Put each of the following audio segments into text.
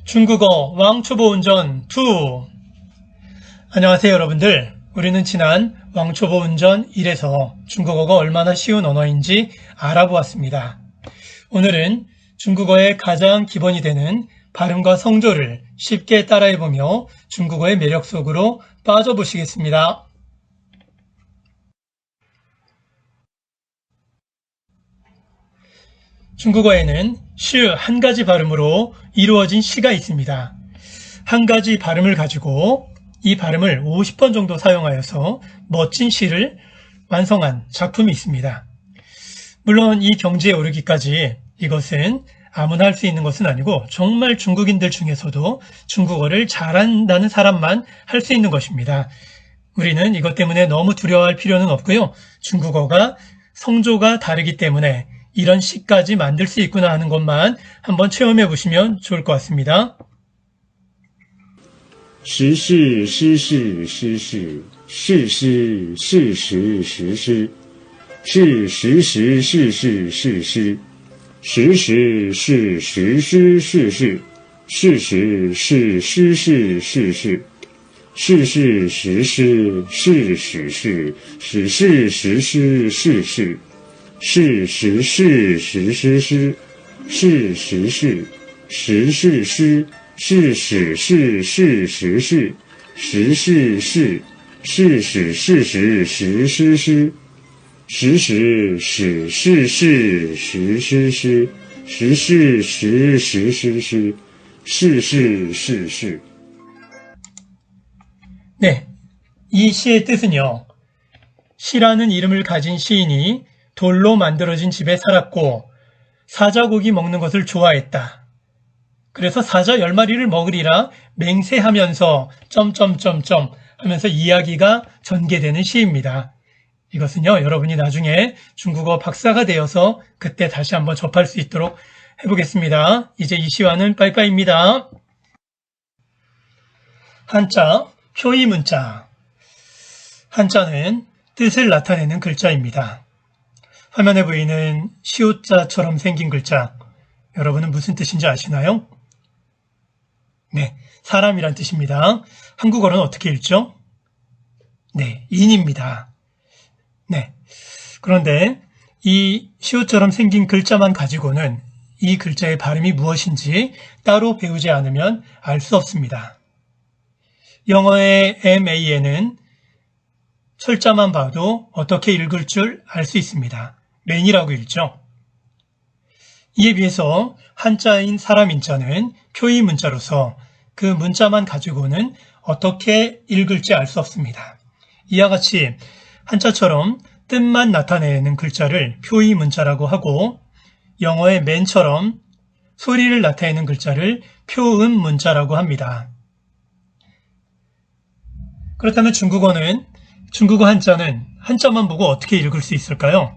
중국어 왕초보 운전 2. 안녕하세요 여러분들. 우리는 지난 왕초보 운전 1에서 중국어가 얼마나 쉬운 언어인지 알아보았습니다. 오늘은 중국어의 가장 기본이 되는 발음과 성조를 쉽게 따라해보며 중국어의 매력 속으로 빠져보시겠습니다. 중국어에는 시 한 가지 발음으로 이루어진 시가 있습니다. 한 가지 발음을 가지고 이 발음을 50번 정도 사용하여서 멋진 시를 완성한 작품이 있습니다. 물론 이 경지에 오르기까지 이것은 아무나 할 수 있는 것은 아니고 정말 중국인들 중에서도 중국어를 잘한다는 사람만 할 수 있는 것입니다. 우리는 이것 때문에 너무 두려워할 필요는 없고요. 중국어가 성조가 다르기 때문에 이런 시까지 만들 수 있구나 하는 것만 한번 체험해 보시면 좋을 것 같습니다. 时事诗事诗事事诗事实实诗是实实事事事诗实实是实诗事事事实是诗事事事事事实诗是实事实事实诗事事是实事实诗诗是实事实事诗是史事是实事实事是是史事实实诗诗实实史事是实诗诗实事实实诗诗是是是是 네, 이 시의 뜻은요. 시라는 이름을 가진 시인이 돌로 만들어진 집에 살았고 사자고기 먹는 것을 좋아했다. 그래서 사자 10마리를 먹으리라 맹세하면서 점점점점 하면서 이야기가 전개되는 시입니다. 이것은요, 여러분이 나중에 중국어 박사가 되어서 그때 다시 한번 접할 수 있도록 해보겠습니다. 이제 이 시와는 빠이빠이입니다. 한자, 표의 문자. 한자는 뜻을 나타내는 글자입니다. 화면에 보이는 시옷자처럼 생긴 글자, 여러분은 무슨 뜻인지 아시나요? 네, 사람이란 뜻입니다. 한국어로는 어떻게 읽죠? 네, 인입니다. 네, 그런데 이 시옷처럼 생긴 글자만 가지고는 이 글자의 발음이 무엇인지 따로 배우지 않으면 알 수 없습니다. 영어의 MAN은 철자만 봐도 어떻게 읽을 줄 알 수 있습니다. 맨이라고 읽죠. 이에 비해서 한자인 사람 인자는 표의 문자로서 그 문자만 가지고는 어떻게 읽을지 알 수 없습니다. 이와 같이 한자처럼 뜻만 나타내는 글자를 표의 문자라고 하고 영어의 맨처럼 소리를 나타내는 글자를 표음 문자라고 합니다. 그렇다면 중국어 한자는 한자만 보고 어떻게 읽을 수 있을까요?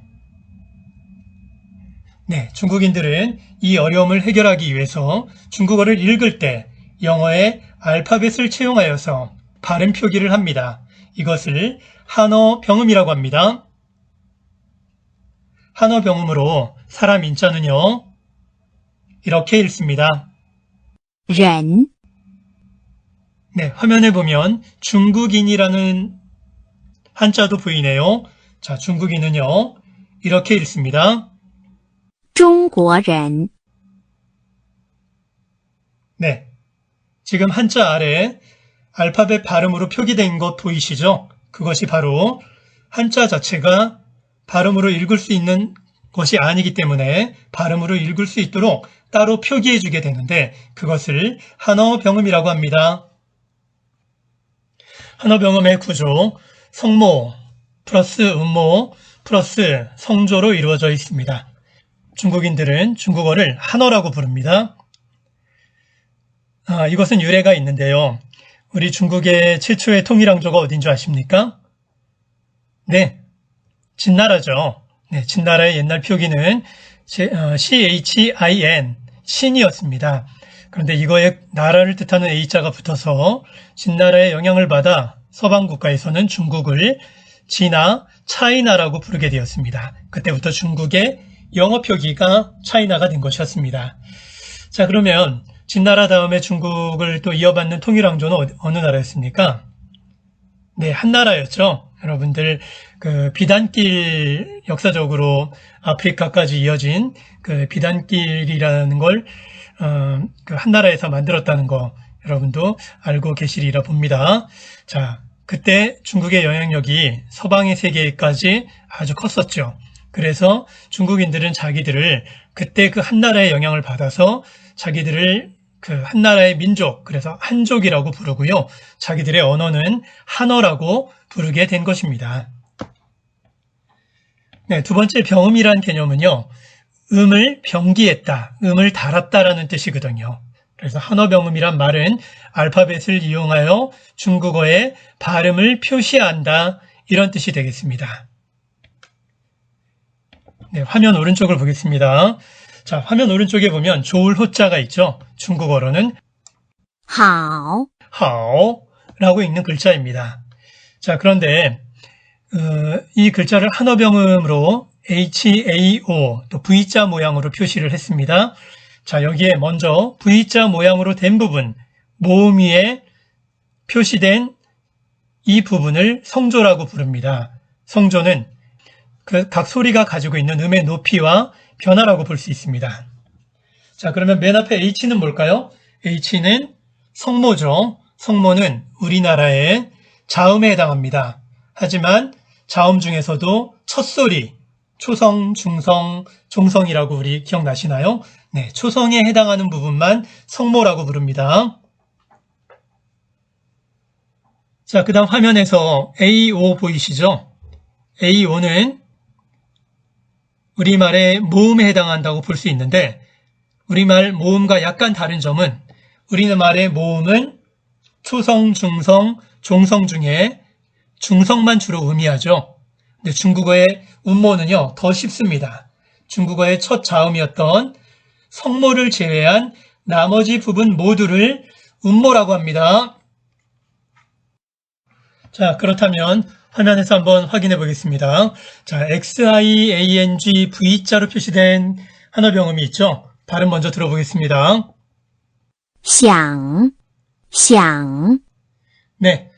네, 중국인들은 이 어려움을 해결하기 위해서 중국어를 읽을 때 영어의 알파벳을 채용하여서 발음 표기를 합니다. 이것을 한어 병음이라고 합니다. 한어 병음으로 사람 인자는요, 이렇게 읽습니다. 人 네, 화면에 보면 중국인이라는 한자도 보이네요. 자, 중국인은요, 이렇게 읽습니다. 中国人 네, 지금 한자 아래 알파벳 발음으로 표기된 것 보이시죠? 그것이 바로 한자 자체가 발음으로 읽을 수 있는 것이 아니기 때문에 발음으로 읽을 수 있도록 따로 표기해 주게 되는데 그것을 한어 병음이라고 합니다. 한어 병음의 구조, 성모 플러스 음모 플러스 성조로 이루어져 있습니다. 중국인들은 중국어를 한어라고 부릅니다. 이것은 유래가 있는데요. 우리 중국의 최초의 통일왕조가 어딘 줄 아십니까? 네, 진나라죠. 네, 진나라의 옛날 표기는 CHIN, 신이었습니다. 그런데 이거에 나라를 뜻하는 A자가 붙어서 진나라의 영향을 받아 서방 국가에서는 중국을 진화, 차이나라고 부르게 되었습니다. 그때부터 중국의 영어 표기가 차이나가 된 것이었습니다. 자, 그러면 진나라 다음에 중국을 또 이어받는 통일왕조는 어느 나라였습니까? 네, 한나라였죠. 여러분들 그 비단길 역사적으로 아프리카까지 이어진 그 비단길이라는 걸 그 한나라에서 만들었다는 거 여러분도 알고 계시리라 봅니다. 자, 그때 중국의 영향력이 서방의 세계까지 아주 컸었죠. 그래서 중국인들은 자기들을 그때 그 한나라의 영향을 받아서 자기들을 그 한나라의 민족, 그래서 한족이라고 부르고요. 자기들의 언어는 한어라고 부르게 된 것입니다. 네, 두 번째 병음이란 개념은요. 음을 병기했다, 음을 달았다라는 뜻이거든요. 그래서 한어병음이란 말은 알파벳을 이용하여 중국어의 발음을 표시한다, 이런 뜻이 되겠습니다. 네, 화면 오른쪽을 보겠습니다. 자, 화면 오른쪽에 보면 조울 호자가 있죠. 중국어로는 好 하오라고 읽는 글자입니다. 자, 그런데 이 글자를 한어병음으로 HAO 또 V자 모양으로 표시를 했습니다. 자, 여기에 먼저 V자 모양으로 된 부분, 모음 위에 표시된 이 부분을 성조라고 부릅니다. 성조는 그 각 소리가 가지고 있는 음의 높이와 변화라고 볼 수 있습니다. 자, 그러면 맨 앞에 H는 뭘까요? H는 성모죠. 성모는 우리나라의 자음에 해당합니다. 하지만 자음 중에서도 첫소리, 초성, 중성, 종성이라고 우리 기억나시나요? 네, 초성에 해당하는 부분만 성모라고 부릅니다. 자, 그 다음 화면에서 AO 보이시죠? AO는 우리말의 모음에 해당한다고 볼 수 있는데 우리말 모음과 약간 다른 점은 우리말의 모음은 초성, 중성, 종성 중에 중성만 주로 의미하죠. 근데 중국어의 운모는요, 더 쉽습니다. 중국어의 첫 자음이었던 성모를 제외한 나머지 부분 모두를 운모라고 합니다. 자, 그렇다면 화면에서 한번 확인해 보겠습니다. 자, XIANG V자로 표시된 한어병음이 있죠. 발음 먼저 들어보겠습니다. 想 네,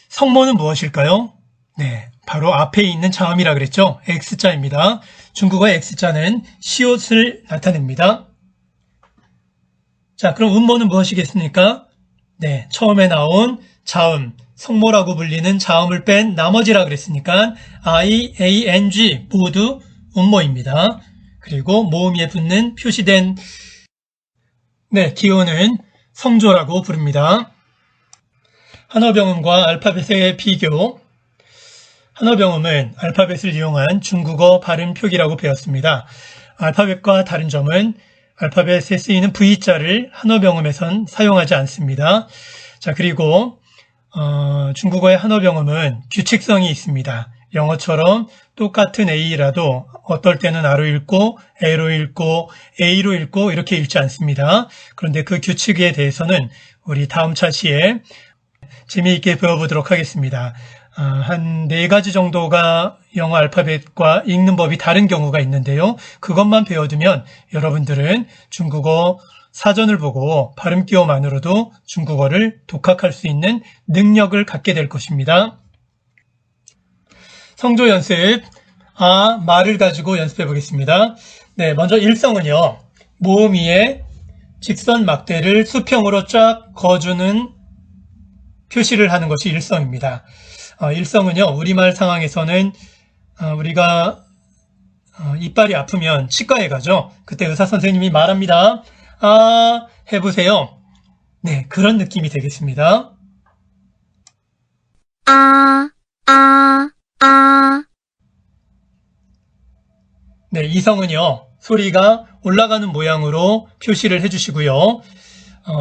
성모는 무엇일까요? 네, 바로 앞에 있는 자음이라 그랬죠. X자입니다. 중국어의 X자는 시옷을 나타냅니다. 자, 그럼 음모는 무엇이겠습니까? 네, 처음에 나온 자음, 성모라고 불리는 자음을 뺀 나머지라 그랬으니까 IANG 모두 음모입니다. 그리고 모음 위에 붙는 표시된 기호는 성조라고 부릅니다. 한어병음과 알파벳의 비교. 한어병음은 알파벳을 이용한 중국어 발음 표기라고 배웠습니다. 알파벳과 다른 점은 알파벳에 쓰이는 V자를 한어병음에선 사용하지 않습니다. 자, 그리고 중국어의 한어병음은 규칙성이 있습니다. 영어처럼 똑같은 A라도 어떨 때는 R로 읽고 A로 읽고 A로 읽고 이렇게 읽지 않습니다. 그런데 그 규칙에 대해서는 우리 다음 차시에 재미있게 배워보도록 하겠습니다. 한 4가지 정도가 영어 알파벳과 읽는 법이 다른 경우가 있는데요. 그것만 배워두면 여러분들은 중국어 사전을 보고 발음 기호만으로도 중국어를 독학할 수 있는 능력을 갖게 될 것입니다. 성조 연습, 말을 가지고 연습해 보겠습니다. 네, 먼저 일성은요, 모음 위에 직선 막대를 수평으로 쫙 거주는 표시를 하는 것이 일성입니다. 일성은요, 우리말 상황에서는 우리가 이빨이 아프면 치과에 가죠. 그때 의사 선생님이 말합니다. 해보세요. 네, 그런 느낌이 되겠습니다. 네, 이성은요, 소리가 올라가는 모양으로 표시를 해주시고요.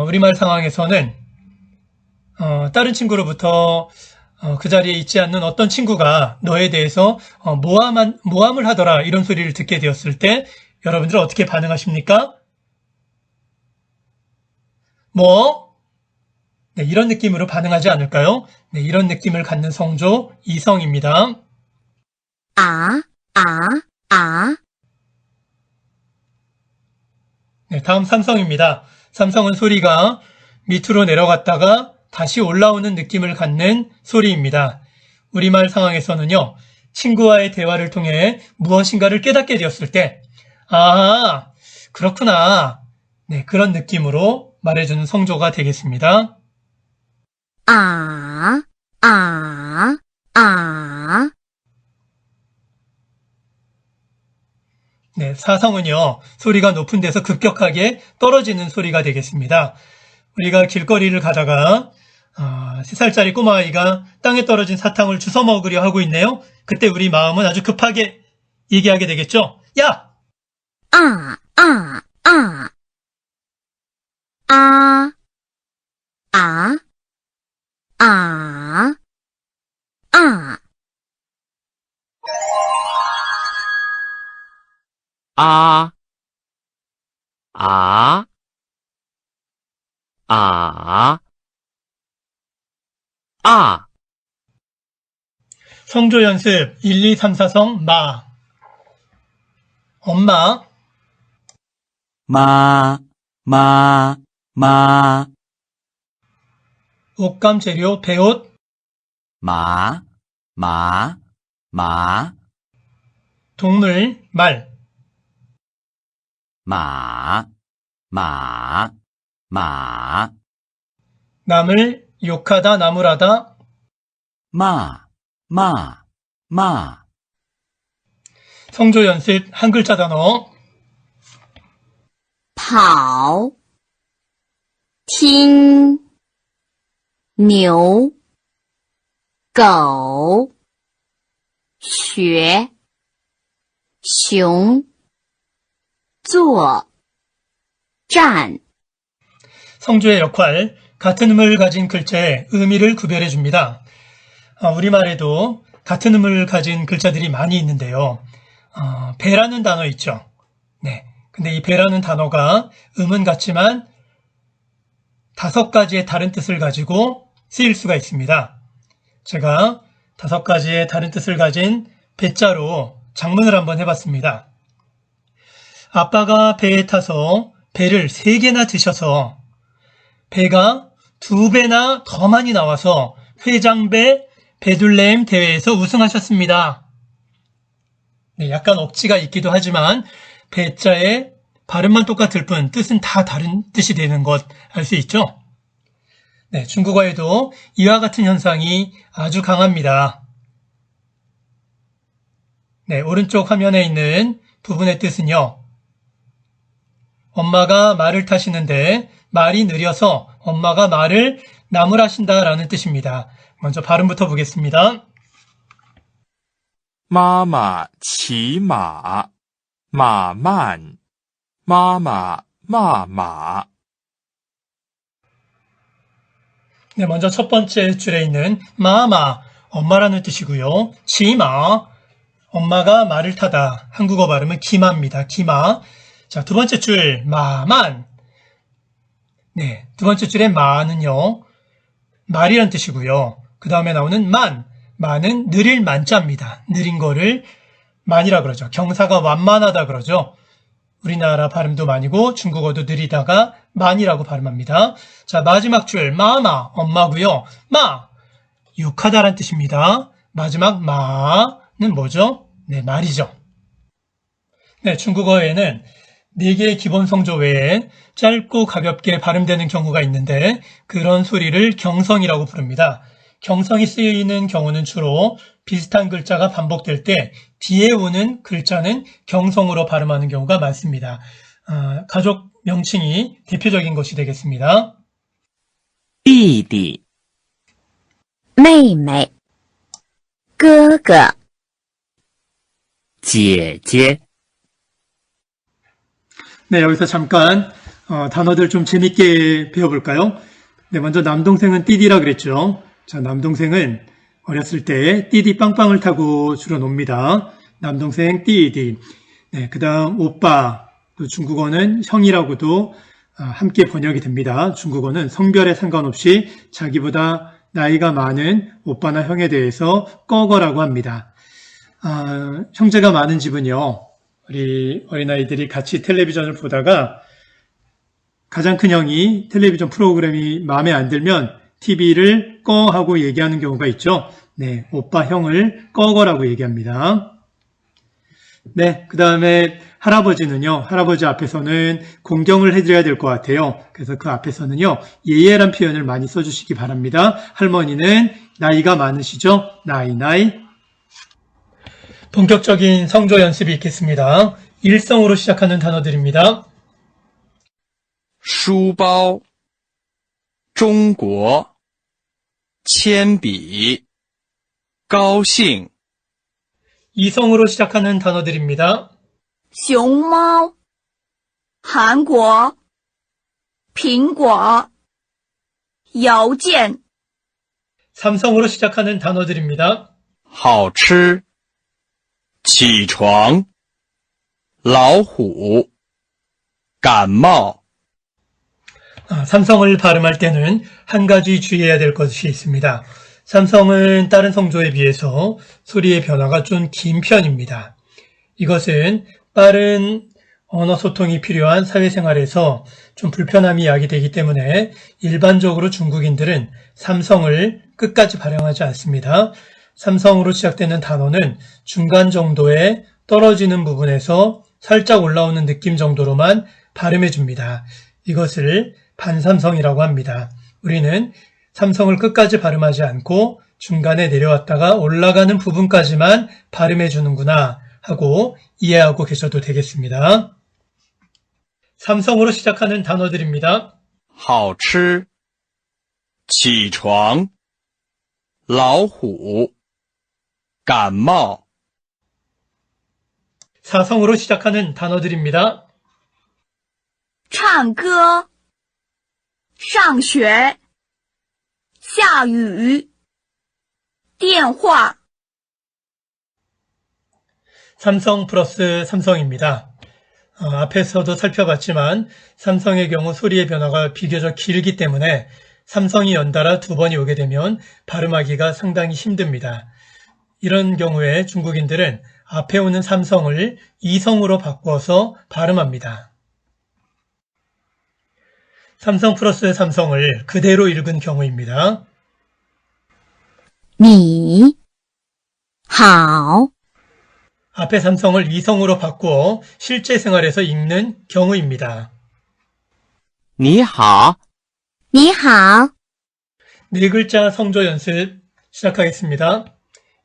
우리말 상황에서는 다른 친구로부터 그 자리에 있지 않는 어떤 친구가 너에 대해서 모함을 하더라, 이런 소리를 듣게 되었을 때 여러분들은 어떻게 반응하십니까? 네, 이런 느낌으로 반응하지 않을까요? 네, 이런 느낌을 갖는 성조 이성입니다. 네, 다음 삼성입니다. 삼성은 소리가 밑으로 내려갔다가 다시 올라오는 느낌을 갖는 소리입니다. 우리말 상황에서는요, 친구와의 대화를 통해 무엇인가를 깨닫게 되었을 때, 아, 그렇구나. 네, 그런 느낌으로 말해주는 성조가 되겠습니다. 아, 아, 아. 네, 사성은요, 소리가 높은 데서 급격하게 떨어지는 소리가 되겠습니다. 우리가 길거리를 가다가 3살짜리 꼬마아이가 땅에 떨어진 사탕을 주워 먹으려 하고 있네요. 그때 우리 마음은 아주 급하게 얘기하게 되겠죠. 야! 아, 아, 아. 아, 아, 아, 아. 아, 아, 아, 아, 성조 연습 1, 2, 3, 4성 마. 엄마, 마, 마, 마, 옷감 재료 배옷, 마, 마, 마, 동물 말, 마, 마, 마, 남을 욕하다 나무라다, 마, 마, 마, 성조 연습 한 글자 단어, 跑，听，牛，狗，学，熊，坐，站。 성조의 역할, 같은 음을 가진 글자의 의미를 구별해 줍니다. 우리말에도 같은 음을 가진 글자들이 많이 있는데요. 배라는 단어 있죠. 네. 근데 이 배라는 단어가 음은 같지만 5가지의 다른 뜻을 가지고 쓰일 수가 있습니다. 제가 5가지의 다른 뜻을 가진 배자로 작문을 한번 해봤습니다. 아빠가 배에 타서 배를 3개나 드셔서 배가 2배나 더 많이 나와서 회장배 배둘렘 대회에서 우승하셨습니다. 네, 약간 억지가 있기도 하지만 배자의 발음만 똑같을 뿐 뜻은 다 다른 뜻이 되는 것 알 수 있죠? 네, 중국어에도 이와 같은 현상이 아주 강합니다. 네, 오른쪽 화면에 있는 부분의 뜻은요. 엄마가 말을 타시는데 말이 느려서 엄마가 말을 나무라신다라는 뜻입니다. 먼저 발음부터 보겠습니다. 妈妈骑马，马慢，妈妈骂马。 네, 먼저 첫 번째 줄에 있는 마마, 엄마라는 뜻이고요. 치마, 엄마가 말을 타다. 한국어 발음은 기마입니다. 기마. 자, 두 번째 줄 마만. 네, 두 번째 줄의 마는요. 말이란 뜻이고요. 그 다음에 나오는 만은 느릴 만자입니다. 느린 거를 만이라 그러죠. 경사가 완만하다 그러죠. 우리나라 발음도 만이고 중국어도 느리다가 만이라고 발음합니다. 자, 마지막 줄 마마 엄마고요. 마 욕하다란 뜻입니다. 마지막 마는 뭐죠? 네, 말이죠. 네, 중국어에는 4개의 기본 성조 외에 짧고 가볍게 발음되는 경우가 있는데 그런 소리를 경성이라고 부릅니다. 경성이 쓰이는 경우는 주로 비슷한 글자가 반복될 때 뒤에 오는 글자는 경성으로 발음하는 경우가 많습니다. 가족 명칭이 대표적인 것이 되겠습니다. 弟弟，妹妹，哥哥，姐姐， 네, 여기서 잠깐 단어들 좀 재밌게 배워볼까요? 네, 먼저 남동생은 띠디라 그랬죠. 자, 남동생은 어렸을 때 띠디 빵빵을 타고 주로 놉니다. 남동생 띠디. 네, 그 다음 오빠, 또 중국어는 형이라고도 함께 번역이 됩니다. 중국어는 성별에 상관없이 자기보다 나이가 많은 오빠나 형에 대해서 꺼거라고 합니다. 형제가 많은 집은요, 우리 어린아이들이 같이 텔레비전을 보다가 가장 큰 형이 텔레비전 프로그램이 마음에 안 들면 TV를 꺼 하고 얘기하는 경우가 있죠. 네, 오빠 형을 꺼거라고 얘기합니다. 네, 그 다음에 할아버지는요, 할아버지 앞에서는 공경을 해드려야 될 것 같아요. 그래서 그 앞에서는요, 예예란 표현을 많이 써주시기 바랍니다. 할머니는 나이가 많으시죠? 나이. 본격적인 성조 연습이 있겠습니다. 일성으로 시작하는 단어들입니다. 书包、中国、铅笔、高兴、 이성으로 시작하는 단어들입니다. 熊猫，韩国，苹果，邮件， 삼성으로 시작하는 단어들입니다. 好吃、起床、老虎、感冒。 삼성을 발음할 때는 한 가지 주의해야 될 것이 있습니다. 삼성은 다른 성조에 비해서 소리의 변화가 좀 긴 편입니다. 이것은 빠른 언어 소통이 필요한 사회생활에서 좀 불편함이 야기되기 때문에 일반적으로 중국인들은 삼성을 끝까지 발음하지 않습니다. 삼성으로 시작되는 단어는 중간 정도의 떨어지는 부분에서 살짝 올라오는 느낌 정도로만 발음해 줍니다. 이것을 반삼성이라고 합니다. 우리는 삼성을 끝까지 발음하지 않고 중간에 내려왔다가 올라가는 부분까지만 발음해 주는구나 하고 이해하고 계셔도 되겠습니다. 삼성으로 시작하는 단어들입니다. 好吃、起床、老虎、感冒。 사성으로 시작하는 단어들입니다. 唱歌，上学，下雨，电话， 삼성 플러스 삼성입니다. 앞에서도 살펴봤지만 삼성의 경우 소리의 변화가 비교적 길기 때문에 삼성이 연달아 두 번이 오게 되면 발음하기가 상당히 힘듭니다. 이런 경우에 중국인들은 앞에 오는 삼성을 이성으로 바꿔서 발음합니다. 삼성 플러스 삼성을 그대로 읽은 경우입니다. 你好， 앞에 삼성을 이성으로 바꾸어 실제 생활에서 읽는 경우입니다. 你好，你好， 네 글자 성조 연습 시작하겠습니다.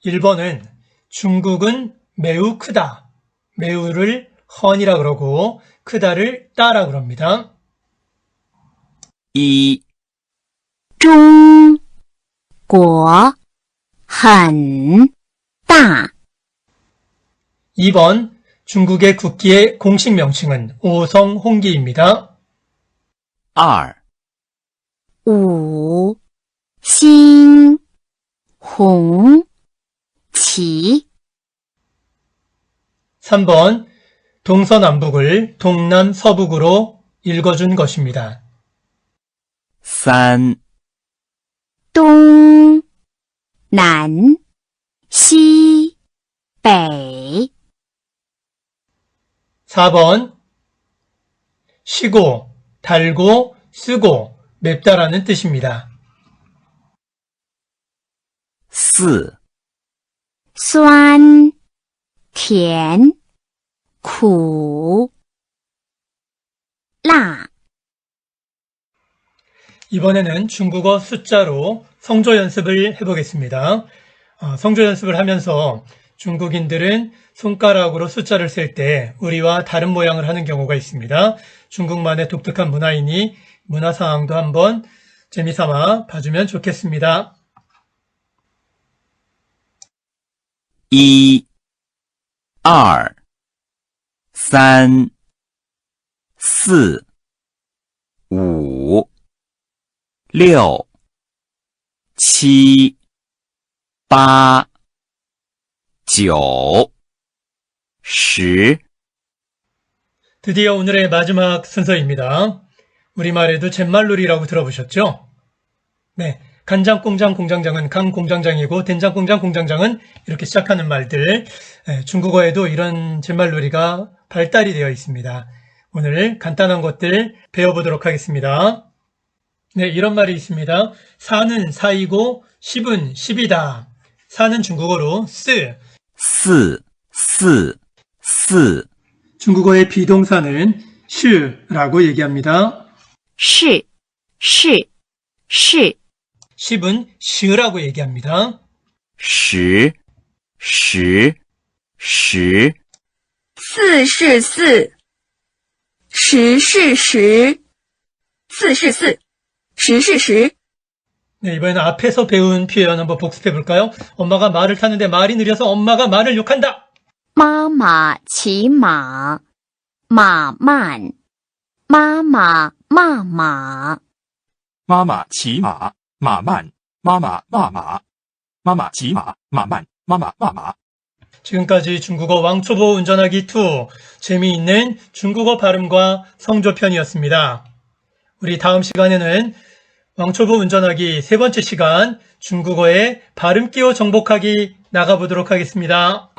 1번은 중국은 매우 크다. 매우를 헌이라 그러고 크다를 따라 그럽니다. 一、中国很大， 2번 중국의 국기의 공식 명칭은 오성홍기입니다. 二、五星红旗， 3번 동서남북을 동남서북으로 읽어준 것입니다. 三、东南西北， 4번 시고, 달고, 쓰고, 맵다라는 뜻입니다. 四、酸甜苦辣， 이번에는 중국어 숫자로 성조 연습을 해보겠습니다. 성조 연습을 하면서 중국인들은 손가락으로 숫자를 셀 때 우리와 다른 모양을 하는 경우가 있습니다. 중국만의 독특한 문화이니 문화 상황도 한번 재미삼아 봐주면 좋겠습니다. 一、二、三、四、五、六、七、八、九、十。 드디어 오늘의 마지막 순서입니다. 우리말에도 잿말놀이라고 들어보셨죠? 네, 간장공장 공장장은 강공장장이고 된장공장 공장장은 이렇게 시작하는 말들. 중국어에도 이런 잿말놀이가 발달이 되어 있습니다. 오늘 간단한 것들 배워보도록 하겠습니다. 네, 이런 말이 있습니다. 4는 4이고 10은 10이다. 4는 중국어로 4, 4, 4, 4, 중국어의 비동사는 是라고 얘기합니다. 是是是 10은 10라고 얘기합니다. 10, 10, 10, 4是4，10是10，4是4，10是10。 네, 이번에는 앞에서 배운 표현 한번 복습해 볼까요? 엄마가 말을 타는데 말이 느려서 엄마가 말을 욕한다. 妈妈骑马，马慢；妈妈骂马，妈妈骑马，马慢；妈妈骂马，妈妈骑马，马慢；妈妈骂马。 지금까지 중국어 왕초보 운전하기 2 재미있는 중국어 발음과 성조편이었습니다. 우리 다음 시간에는 왕초보 운전하기 3번째 시간 중국어의 발음 끼워 정복하기 나가보도록 하겠습니다.